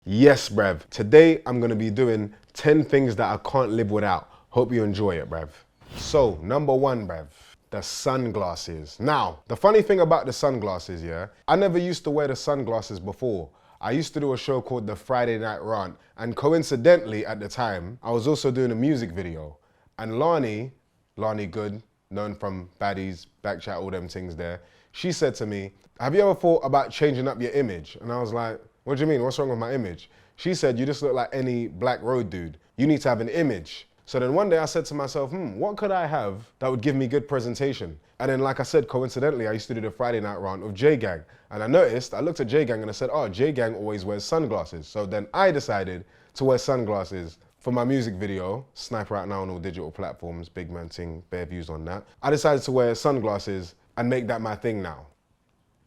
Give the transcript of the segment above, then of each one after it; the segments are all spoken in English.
Yes, bruv. Today I'm gonna be doing 10 things that I can't live without. Hope you enjoy it, bruv. So, number one, bruv, the sunglasses. Now, the funny thing about the sunglasses, yeah, I never used to wear the sunglasses before. I used to do a show called The Friday Night Rant, and coincidentally at the time, I was also doing a music video. And Lani Good, known from Baddies, Backchat, all them things there, she said to me, have you ever thought about changing up your image? And I was like, what do you mean? What's wrong with my image? She said, you just look like any black road dude. You need to have an image. So then one day I said to myself, what could I have that would give me good presentation? And then like I said, coincidentally, I used to do the Friday Night Rant of J-Gang. And I looked at J-Gang and I said, oh, J-Gang always wears sunglasses. So then I decided to wear sunglasses for my music video, Sniper Out Now on all digital platforms, big man ting, bare views on that. I decided to wear sunglasses and make that my thing now.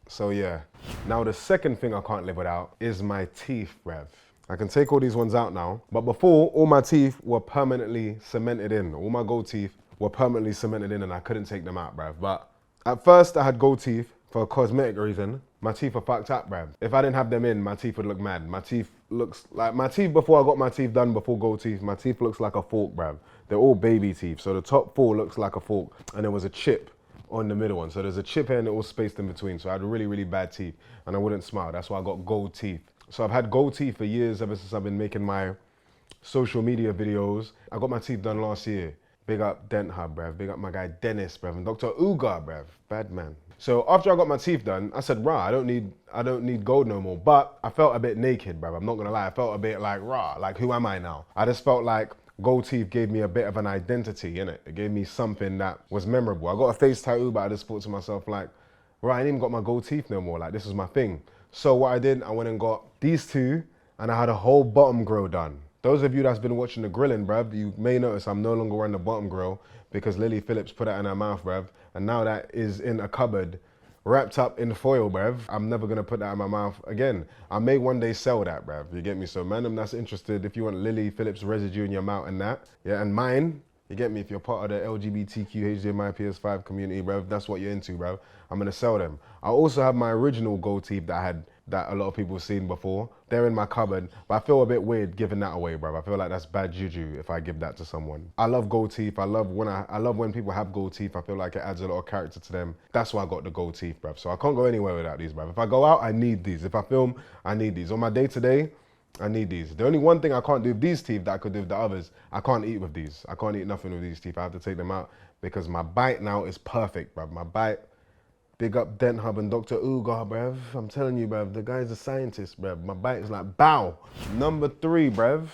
So yeah. Now the second thing I can't live without is my teeth, bruv. I can take all these ones out now, but before, all my teeth were permanently cemented in. All my gold teeth were permanently cemented in and I couldn't take them out, bruv. But at first I had gold teeth for a cosmetic reason. My teeth are fucked up, bruv. If I didn't have them in, my teeth would look mad. My teeth looks like, my teeth before I got my teeth done, before gold teeth, my teeth looks like a fork, bruv. They're all baby teeth. So the top four looks like a fork and there was a chip on the middle one. So there's a chip here and it all spaced in between. So I had really, really bad teeth and I wouldn't smile. That's why I got gold teeth. So I've had gold teeth for years, ever since I've been making my social media videos. I got my teeth done last year. Big up Dent Hub, bruv. Big up my guy Dennis, bruv. And Dr. Uga, bruv. Bad man. So after I got my teeth done, I said, rah, I don't need gold no more. But I felt a bit naked, bruv. I'm not gonna lie. I felt a bit like, rah, like who am I now? I just felt like gold teeth gave me a bit of an identity, innit? It gave me something that was memorable. I got a face tattoo, but I just thought to myself like, right, I ain't even got my gold teeth no more. Like this was my thing. So what I did, I went and got these two and I had a whole bottom grill done. Those of you that's been watching the grilling, bruv, you may notice I'm no longer wearing the bottom grill because Lily Phillips put that in her mouth, bruv. And now that is in a cupboard, wrapped up in foil, bruv. I'm never gonna put that in my mouth again. I may one day sell that, bruv. You get me? So man, that's interested, if you want Lily Phillips residue in your mouth and that, yeah, and mine, you get me? If you're part of the LGBTQ HDMI PS5 community, bruv, that's what you're into, bruv. I'm gonna sell them. I also have my original gold teeth that I had, that a lot of people have seen before. They're in my cupboard, but I feel a bit weird giving that away, bruv. I feel like that's bad juju if I give that to someone. I love gold teeth. I love when people have gold teeth. I feel like it adds a lot of character to them. That's why I got the gold teeth, bruv. So I can't go anywhere without these, bruv. If I go out, I need these. If I film, I need these. On my day-to-day, I need these. The only one thing I can't do with these teeth that I could do with the others, I can't eat with these. I can't eat nothing with these teeth. I have to take them out because my bite now is perfect, bruv. My bite, big up Dent Hub and Dr. Uga, bruv. I'm telling you, bruv, the guy's a scientist, bruv. My bite is like, bow. Number 3, bruv,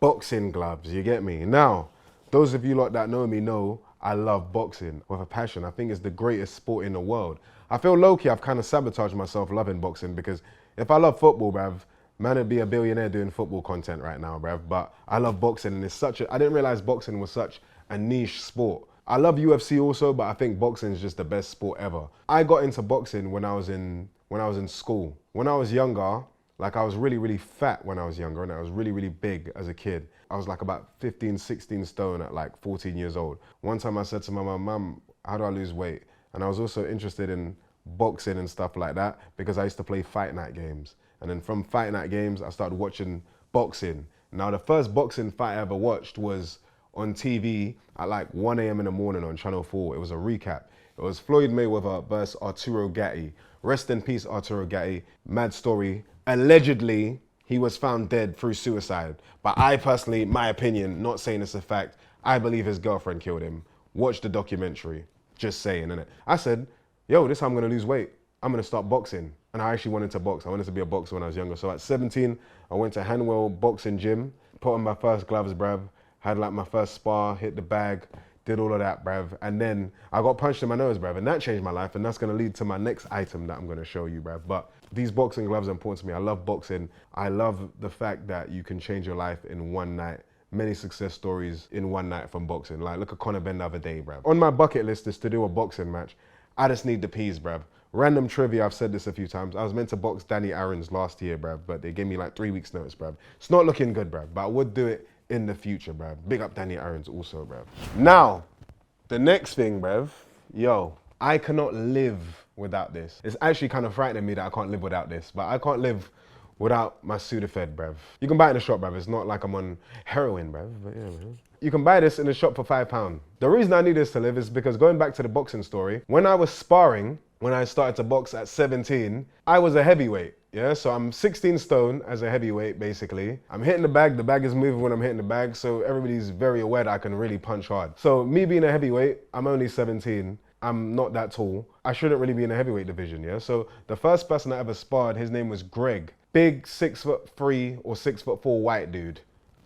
boxing gloves, you get me? Now, those of you lot that know me know I love boxing with a passion. I think it's the greatest sport in the world. I feel low-key I've kind of sabotaged myself loving boxing because if I love football, bruv, man would be a billionaire doing football content right now, bruv. But I love boxing and it's I didn't realize boxing was such a niche sport. I love UFC also, but I think boxing is just the best sport ever. I got into boxing when I was in school. When I was younger, like I was really, really fat when I was younger and I was really, really big as a kid. I was like about 15, 16 stone at like 14 years old. One time I said to my mum, how do I lose weight? And I was also interested in boxing and stuff like that because I used to play fight night games. And then from fight night games, I started watching boxing. Now the first boxing fight I ever watched was on TV at like 1 a.m. in the morning on Channel 4. It was a recap. It was Floyd Mayweather versus Arturo Gatti. Rest in peace, Arturo Gatti. Mad story. Allegedly, he was found dead through suicide. But I personally, my opinion, not saying it's a fact, I believe his girlfriend killed him. Watch the documentary. Just saying, innit? I said, yo, this time I'm gonna lose weight. I'm gonna start boxing. And I actually wanted to box. I wanted to be a boxer when I was younger. So at 17, I went to Hanwell Boxing Gym, put on my first gloves, bruv, had like my first spar, hit the bag, did all of that, bruv. And then I got punched in my nose, bruv, and that changed my life. And that's gonna lead to my next item that I'm gonna show you, bruv. But these boxing gloves are important to me. I love boxing. I love the fact that you can change your life in one night. Many success stories in one night from boxing. Like, look at Conor Benn the other day, bruv. On my bucket list is to do a boxing match. I just need the peas, bruv. Random trivia, I've said this a few times. I was meant to box Danny Aaron's last year, bruv, but they gave me like 3 weeks notice, bruv. It's not looking good, bruv, but I would do it in the future, bruv. Big up Danny Aaron's also, bruv. Now, the next thing, bruv, yo, I cannot live without this. It's actually kind of frightening me that I can't live without this, but I can't live without my Sudafed, bruv. You can buy it in the shop, bruv. It's not like I'm on heroin, bruv. But yeah, man. You can buy this in the shop for £5. The reason I need this to live is because going back to the boxing story, when I was sparring, when I started to box at 17, I was a heavyweight. Yeah, so I'm 16 stone as a heavyweight, basically. I'm hitting the bag is moving when I'm hitting the bag, so everybody's very aware that I can really punch hard. So me being a heavyweight, I'm only 17. I'm not that tall. I shouldn't really be in a heavyweight division, yeah? So the first person I ever sparred, his name was Greg. Big 6'3" or 6'4" white dude.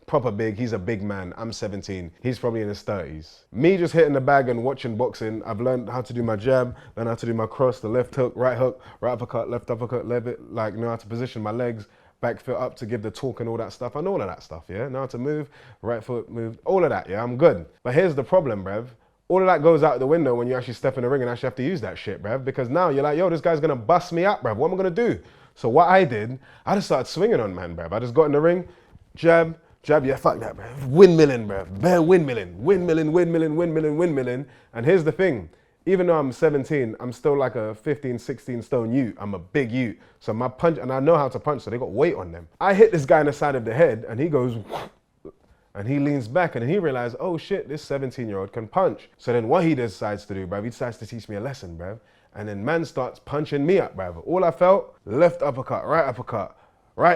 Proper big, he's a big man. I'm 17, he's probably in his 30s. Me just hitting the bag and watching boxing, I've learned how to do my jab, learned how to do my cross, the left hook, right uppercut, left uppercut, like know how to position my legs, back foot up to give the torque and all that stuff. I know all of that stuff, yeah? Know how to move, right foot move, all of that, yeah? I'm good. But here's the problem, bruv. All of that goes out the window when you actually step in the ring and actually have to use that shit, bruv. Because now you're like, yo, this guy's gonna bust me up, bruv. What am I gonna do? So what I did, I just started swinging on man, bruv. I just got in the ring, jab, yeah, fuck that, bruv. Windmilling, bruv. Bare windmilling. And here's the thing. Even though I'm 17, I'm still like a 15, 16 stone ute. I'm a big ute. So my punch, and I know how to punch, so they got weight on them. I hit this guy in the side of the head, and he goes, and he leans back, and he realized, oh shit, this 17-year-old can punch. So then what he decides to do, bruv, he decides to teach me a lesson, bruv. And then man starts punching me up, bruv. All I felt, left uppercut, right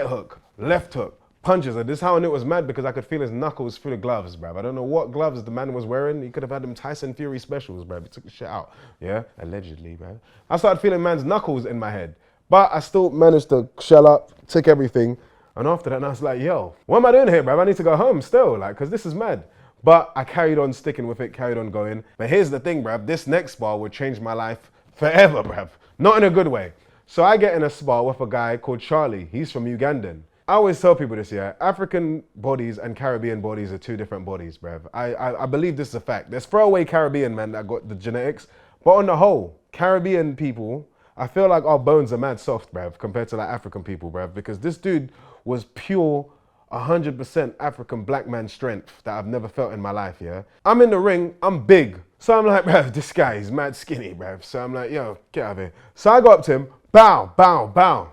hook, left hook. Punches, and this is how I knew it was mad, because I could feel his knuckles through the gloves, bruv. I don't know what gloves the man was wearing. He could have had them Tyson Fury specials, bruv. He took the shit out, yeah? Allegedly, bruv. I started feeling man's knuckles in my head, but I still managed to shell up, took everything, and after that, I was like, yo, what am I doing here, bruv? I need to go home still, like, because this is mad. But I carried on sticking with it, carried on going. But here's the thing, bruv. This next spar would change my life forever, bruv. Not in a good way. So I get in a spar with a guy called Charlie. He's from Ugandan. I always tell people this, yeah, African bodies and Caribbean bodies are two different bodies, bruv. I believe this is a fact. There's throwaway Caribbean men that got the genetics, but on the whole, Caribbean people, I feel like our bones are mad soft, bruv, compared to like African people, bruv, because this dude was pure 100% African black man strength that I've never felt in my life, yeah? I'm in the ring, I'm big. So I'm like, bruv, this guy is mad skinny, bruv. So I'm like, yo, get out of here. So I go up to him, bow.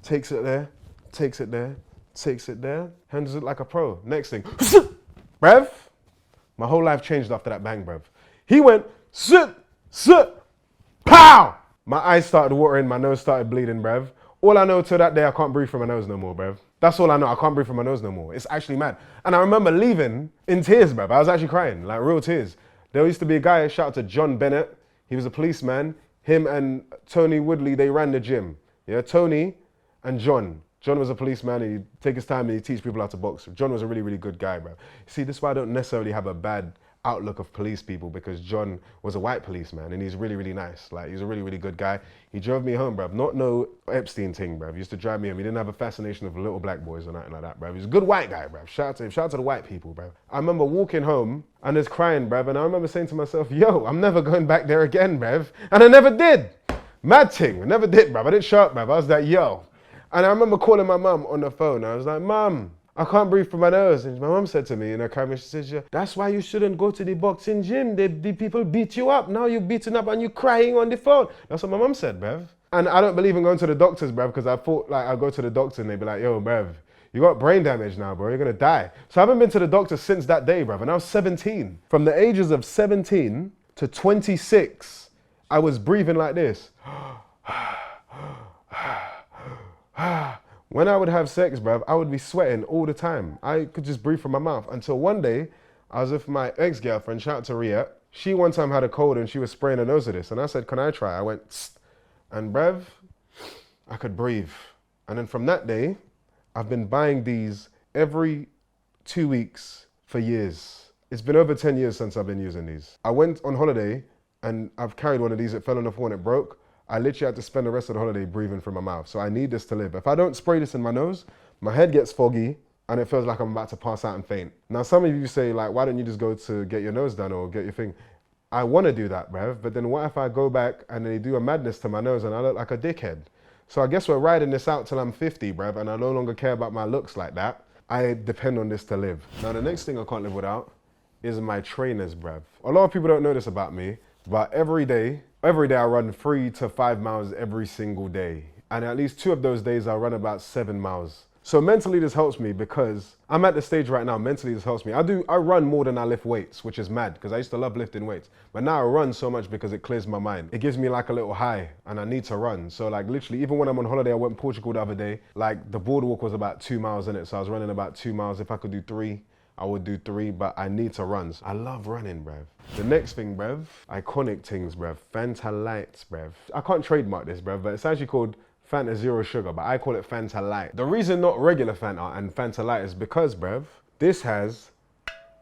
Takes it there. Takes it there, handles it like a pro. Next thing, bruv. My whole life changed after that bang, bruv. He went, sit, pow! My eyes started watering, my nose started bleeding, bruv. All I know till that day, I can't breathe from my nose no more, bruv. That's all I know, I can't breathe from my nose no more. It's actually mad. And I remember leaving in tears, bruv. I was actually crying, like real tears. There used to be a guy, shout out to John Bennett. He was a policeman. Him and Tony Woodley, they ran the gym. Yeah, Tony and John. John was a policeman, and he'd take his time and he'd teach people how to box. John was a really, really good guy, bro. See, this is why I don't necessarily have a bad outlook of police people, because John was a white policeman and he's really, really nice. Like, he's a really, really good guy. He drove me home, bruv. Not no Epstein thing, bruv. He used to drive me home. He didn't have a fascination of little black boys or nothing like that, bruv. He was a good white guy, bruv. Shout out to him. Shout out to the white people, bruv. I remember walking home and just crying, bruv. And I remember saying to myself, yo, I'm never going back there again, bruv. And I never did. Mad thing. I never did, bruv. I didn't show up, bruv. I was like, yo. And I remember calling my mum on the phone. I was like, Mum, I can't breathe through my nose. And my mum said to me in her camera, she says, yeah, that's why you shouldn't go to the boxing gym. The people beat you up. Now you're beaten up and you're crying on the phone. That's what my mum said, bruv. And I don't believe in going to the doctors, bruv, because I thought like I'd go to the doctor and they'd be like, yo, bruv, you got brain damage now, bro. You're going to die. So I haven't been to the doctor since that day, bruv. And I was 17. From the ages of 17 to 26, I was breathing like this. When I would have sex, bruv, I would be sweating all the time. I could just breathe from my mouth until one day I was with my ex-girlfriend, shout out to Ria. She one time had a cold and she was spraying her nose with this. And I said, can I try? I went, tss. And bruv, I could breathe. And then from that day, I've been buying these every 2 weeks for years. It's been over 10 years since I've been using these. I went on holiday and I've carried one of these. It fell on the floor and it broke. I literally had to spend the rest of the holiday breathing through my mouth. So I need this to live. If I don't spray this in my nose, my head gets foggy and it feels like I'm about to pass out and faint. Now, some of you say, like, why don't you just go to get your nose done or get your thing? I want to do that, bruv, but then what if I go back and they do a madness to my nose and I look like a dickhead? So I guess we're riding this out till I'm 50, bruv, and I no longer care about my looks like that. I depend on this to live. Now, the next thing I can't live without is my trainers, bruv. A lot of people don't know this about me, but every day I run 3 to 5 miles every single day. And at least 2 of those days I run about 7 miles. So mentally this helps me because I'm at the stage right now, mentally this helps me. I run more than I lift weights, which is mad because I used to love lifting weights. But now I run so much because it clears my mind. It gives me like a little high and I need to run. So like literally, even when I'm on holiday, I went to Portugal the other day, like the boardwalk was about 2 miles in it. So I was running about 2 miles. If I could do 3, I would do 3, but I need to run. I love running, bruv. The next thing, bruv, iconic things, bruv. Fanta lights, bruv. I can't trademark this, bruv, but it's actually called Fanta Zero Sugar, but I call it Fanta Light. The reason not regular Fanta and Fanta Light is because, bruv, this has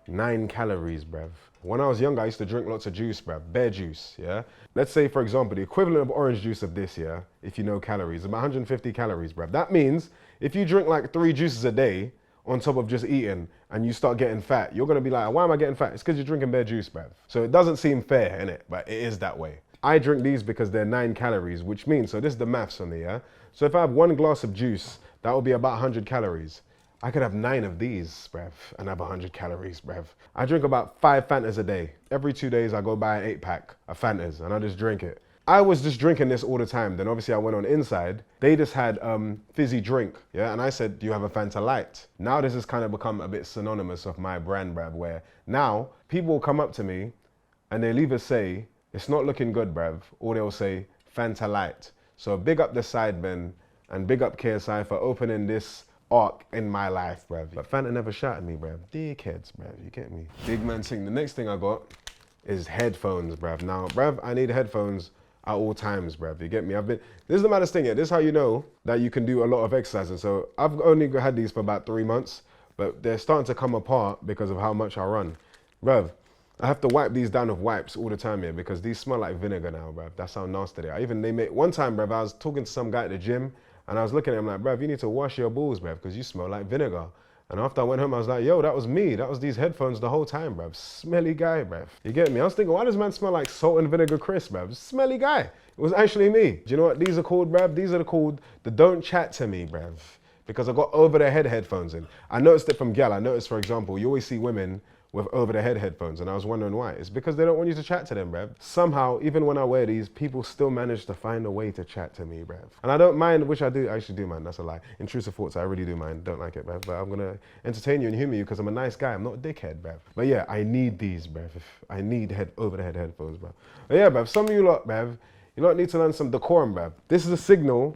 9 calories, bruv. When I was younger, I used to drink lots of juice, bruv, bear juice, yeah? Let's say, for example, the equivalent of orange juice of this, yeah, if you know calories, about 150 calories, bruv. That means if you drink like 3 juices a day on top of just eating and you start getting fat, you're gonna be like, why am I getting fat? It's because you're drinking bear juice, bruv. So it doesn't seem fair, innit? But it is that way. I drink these because they're 9 calories, which means, so this is the maths on me, yeah? So if I have 1 glass of juice, that will be about 100 calories. I could have 9 of these, bruv, and have 100 calories, bruv. I drink about 5 Fantas a day. Every 2 days, I go buy an 8-pack of Fantas, and I just drink it. I was just drinking this all the time. Then obviously I went on Inside. They just had fizzy drink, yeah? And I said, do you have a Fanta Light? Now this has kind of become a bit synonymous of my brand, bruv, where now people will come up to me and they'll either say, it's not looking good, bruv, or they'll say Fanta Light. So big up the Sidemen and big up KSI for opening this arc in my life, bruv. But Fanta never shouted me, bruv. Dickheads, bruv, you get me? Big man thing. The next thing I got is headphones, bruv. Now, bruv, I need headphones at all times, bruv, you get me? This is the maddest thing here. This is how you know that you can do a lot of exercising. So I've only had these for about 3 months, but they're starting to come apart because of how much I run. Bruv, I have to wipe these down with wipes all the time here because these smell like vinegar now, bruv. That's how nasty they are. One time, bruv, I was talking to some guy at the gym and I was looking at him like, bruv, you need to wash your balls, bruv, because you smell like vinegar. And after I went home, I was like, yo, that was me. That was these headphones the whole time, bruv. Smelly guy, bruv. You get me? I was thinking, why does man smell like salt and vinegar crisp, bruv? Smelly guy. It was actually me. Do you know what these are called, bruv? These are called the Don't Chat to Me, bruv. Because I got over-the-head headphones in. I noticed it from gal. I noticed, for example, you always see women with over-the-head headphones, and I was wondering why. It's because they don't want you to chat to them, bruv. Somehow, even when I wear these, people still manage to find a way to chat to me, bruv. And I don't mind, which I actually do mind, that's a lie. Intrusive thoughts, I really do mind, don't like it, bruv. But I'm gonna entertain you and humor you because I'm a nice guy, I'm not a dickhead, bruv. But yeah, I need these, bruv. I need over-the-head headphones, bruv. But yeah, bruv, some of you lot, bruv, you lot need to learn some decorum, bruv. This is a signal,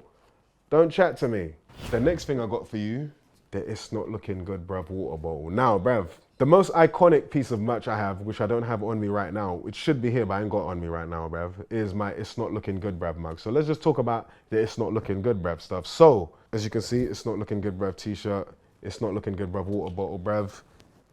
don't chat to me. The next thing I got for you, the It's Not Looking Good, bruv, water bottle. Now, bruv, the most iconic piece of merch I have, which I don't have on me right now, it should be here, but I ain't got it on me right now, bruv, is my It's Not Looking Good, bruv mug. So let's just talk about the It's Not Looking Good, bruv stuff. So, as you can see, It's Not Looking Good, bruv t-shirt, It's Not Looking Good, bruv water bottle, bruv.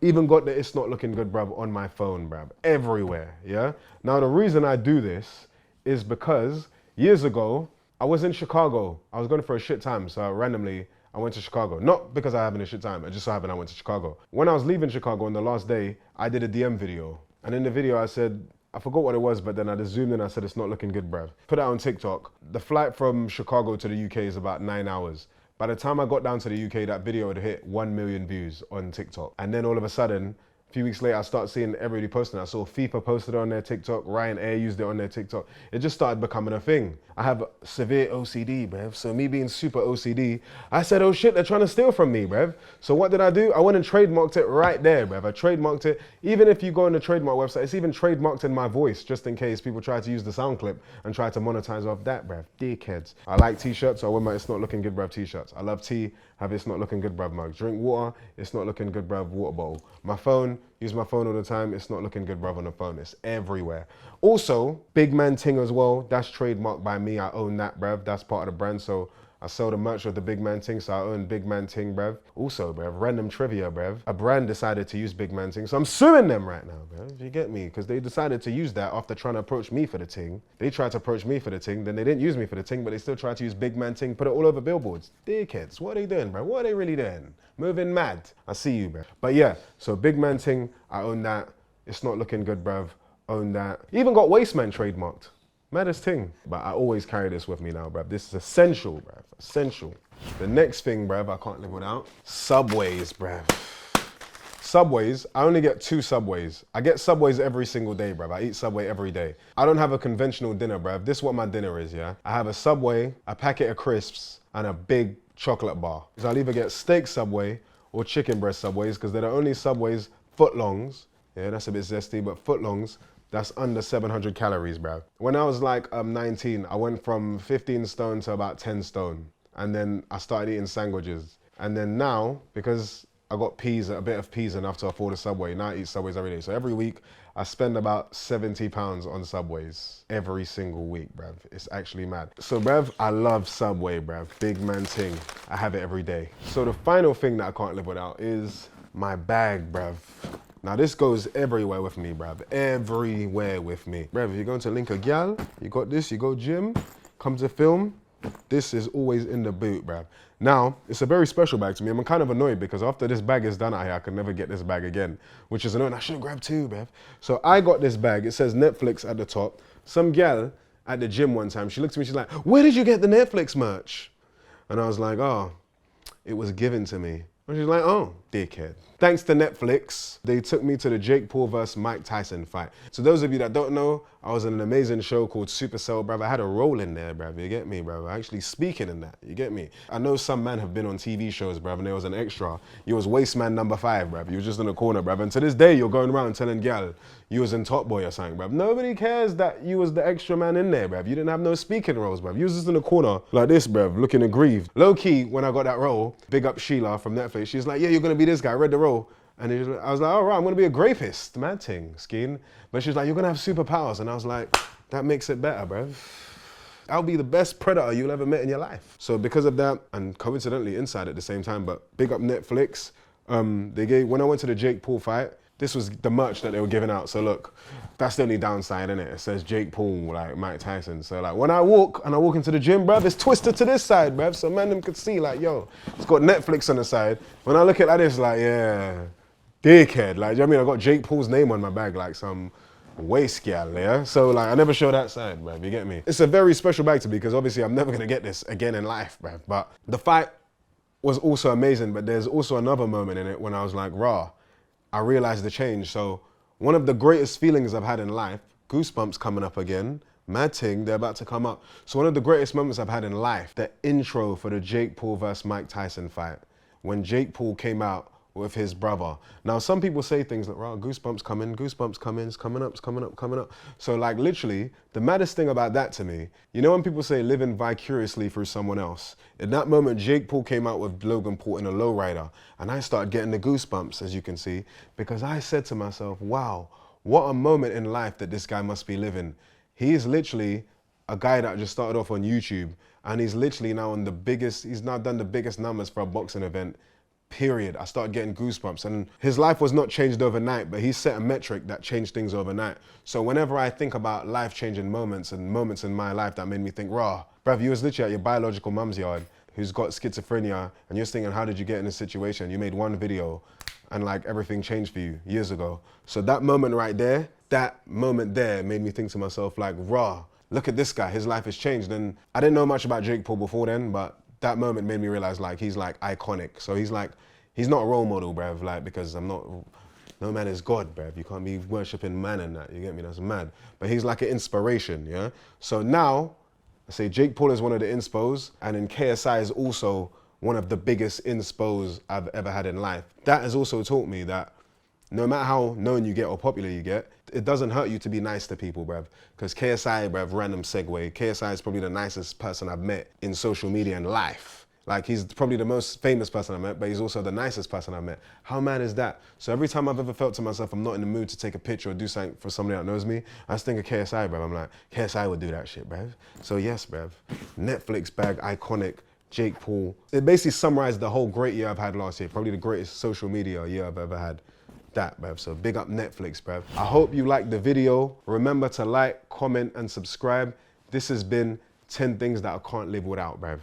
Even got the It's Not Looking Good, bruv on my phone, bruv, everywhere, yeah? Now, the reason I do this is because years ago, I was in Chicago. I was going for a shit time, so randomly, I went to Chicago. Not because I having a shit time, it just so happened I went to Chicago. When I was leaving Chicago on the last day, I did a DM video. And in the video I said, I forgot what it was, but then I just zoomed in and I said, it's not looking good, bruv. Put it on TikTok. The flight from Chicago to the UK is about 9 hours. By the time I got down to the UK, that video had hit 1 million views on TikTok. And then all of a sudden, a few weeks later, I started seeing everybody posting it. I saw FIFA posted it on their TikTok, Ryanair used it on their TikTok. It just started becoming a thing. I have severe OCD, bruv. So me being super OCD, I said, oh shit, they're trying to steal from me, bruv. So what did I do? I went and trademarked it right there, bruv. I trademarked it. Even if you go on the trademark website, it's even trademarked in my voice, just in case people try to use the sound clip and try to monetize off that, bruv. Dickheads. I like t-shirts, so I wear my It's Not Looking Good, bruv t-shirts. I love tea, have It's Not Looking Good, bruv mug. Drink water, It's Not Looking Good, bruv water bottle. My phone, use my phone all the time, It's Not Looking Good, bruv on the phone. It's everywhere. Also, big man ting as well, that's trademarked by me. I own that, bruv. That's part of the brand, so I sell the merch of the big man ting, so I own big man ting, bruv. Also, bruv, random trivia, bruv. A brand decided to use big man ting, so I'm suing them right now, bruv. You get me? Because they decided to use that after trying to approach me for the ting. They tried to approach me for the ting, then they didn't use me for the ting, but they still tried to use big man ting, put it all over billboards. Dickheads, what are they doing, bruv? What are they really doing? Moving mad. I see you, bruv. But yeah, so big man ting, I own that. It's Not Looking Good, bruv. Own that. Even got Wasteman trademarked. Maddest thing. But I always carry this with me now, bruv. This is essential, bruv. Essential. The next thing, bruv, I can't live without. Subways, bruv. Subways, I only get 2 Subways. I get Subways every single day, bruv. I eat Subway every day. I don't have a conventional dinner, bruv. This is what my dinner is, yeah? I have a Subway, a packet of crisps, and a big chocolate bar. So I'll either get steak Subway or chicken breast Subways, because they're the only Subways, footlongs. Yeah, that's a bit zesty, but footlongs, that's under 700 calories, bruv. When I was like 19, I went from 15 stone to about 10 stone. And then I started eating sandwiches. And then now, because I got peas, a bit of peas enough to afford a Subway. Now I eat Subways every day. So every week, I spend about £70 on Subways. Every single week, bruv. It's actually mad. So, bruv, I love Subway, bruv. Big man ting. I have it every day. So the final thing that I can't live without is my bag, bruv. Now this goes everywhere with me, bruv. Everywhere with me. Bruv, if you're going to link a gal, you got this, you go gym, come to film, this is always in the boot, bruv. Now, it's a very special bag to me. I'm kind of annoyed because after this bag is done out here, I can never get this bag again, which is annoying. I should have grabbed 2, bruv. So I got this bag. It says Netflix at the top. Some gal at the gym one time, she looked at me, she's like, where did you get the Netflix merch? And I was like, oh, it was given to me. And she's like, oh, dickhead. Thanks to Netflix, they took me to the Jake Paul vs. Mike Tyson fight. So those of you that don't know, I was in an amazing show called Supercell, bruv. I had a role in there, bruv, you get me, bruv. I actually speaking in that, you get me? I know some men have been on TV shows, bruv, and there was an extra. You was Wasteman number 5, bruv. You was just in the corner, bruv. And to this day, you're going around telling gal you was in Top Boy or something, bruv. Nobody cares that you was the extra man in there, bruv. You didn't have no speaking roles, bruv. You was just in the corner like this, bruv, looking aggrieved. Low key, when I got that role, big up Sheila from Netflix, she's like, yeah, you're gonna be this guy. I read the role. And I was like, all right, I'm gonna be a grapist, mad ting, Skeen. But she's like, you're gonna have superpowers. And I was like, that makes it better, bruv. I'll be the best predator you'll ever met in your life. So because of that, and coincidentally inside at the same time, but big up Netflix, when I went to the Jake Paul fight, this was the merch that they were giving out. So look, that's the only downside, innit? It says Jake Paul, like Mike Tyson. So like when I walk into the gym, bruv, it's twisted to this side, bruv. So man them could see like, yo, it's got Netflix on the side. When I look at this, like, yeah, dickhead. Like, you know what I mean? I got Jake Paul's name on my bag, like some waist gal, yeah? So like, I never show that side, bruv, you get me? It's a very special bag to me because obviously I'm never gonna get this again in life, bruv. But the fight was also amazing, but there's also another moment in it when I was like, rah, I realized the change. So one of the greatest feelings I've had in life, goosebumps coming up again, mad ting, they're about to come up. So one of the greatest moments I've had in life, the intro for the Jake Paul vs. Mike Tyson fight, when Jake Paul came out with his brother. Now, some people say things like, right, goosebumps coming, it's coming up, it's coming up, coming up. So like literally, the maddest thing about that to me, you know when people say living vicariously through someone else? In that moment, Jake Paul came out with Logan Paul in a lowrider, and I started getting the goosebumps, as you can see, because I said to myself, wow, what a moment in life that this guy must be living. He is literally a guy that just started off on YouTube, and he's literally now on he's now done the biggest numbers for a boxing event, period. I started getting goosebumps, and his life was not changed overnight, but he set a metric that changed things overnight. So whenever I think about life-changing moments and moments in my life that made me think, rah, bruv, you was literally at your biological mum's yard who's got schizophrenia, and you're thinking, how did you get in this situation? You made one video, and like everything changed for you years ago. So that moment right there, that moment there made me think to myself like, rah, look at this guy, his life has changed. And I didn't know much about Jake Paul before then, but that moment made me realize like he's like iconic. So he's not a role model, bruv, like, because no man is God, bruv. You can't be worshipping man and that, you get me? That's mad. But he's like an inspiration, yeah? So now, I say Jake Paul is one of the inspos, and then KSI is also one of the biggest inspos I've ever had in life. That has also taught me that no matter how known you get or popular you get, it doesn't hurt you to be nice to people, bruv. Because KSI, bruv, random segue, KSI is probably the nicest person I've met in social media and life. Like, he's probably the most famous person I met, but he's also the nicest person I met. How mad is that? So every time I've ever felt to myself I'm not in the mood to take a picture or do something for somebody that knows me, I just think of KSI, bruv. I'm like, KSI would do that shit, bruv. So yes, bruv. Netflix bag, iconic, Jake Paul. It basically summarized the whole great year I've had last year. Probably the greatest social media year I've ever had. That, bruv. So big up Netflix, bruv. I hope you liked the video. Remember to like, comment, and subscribe. This has been 10 things that I can't live without, bruv.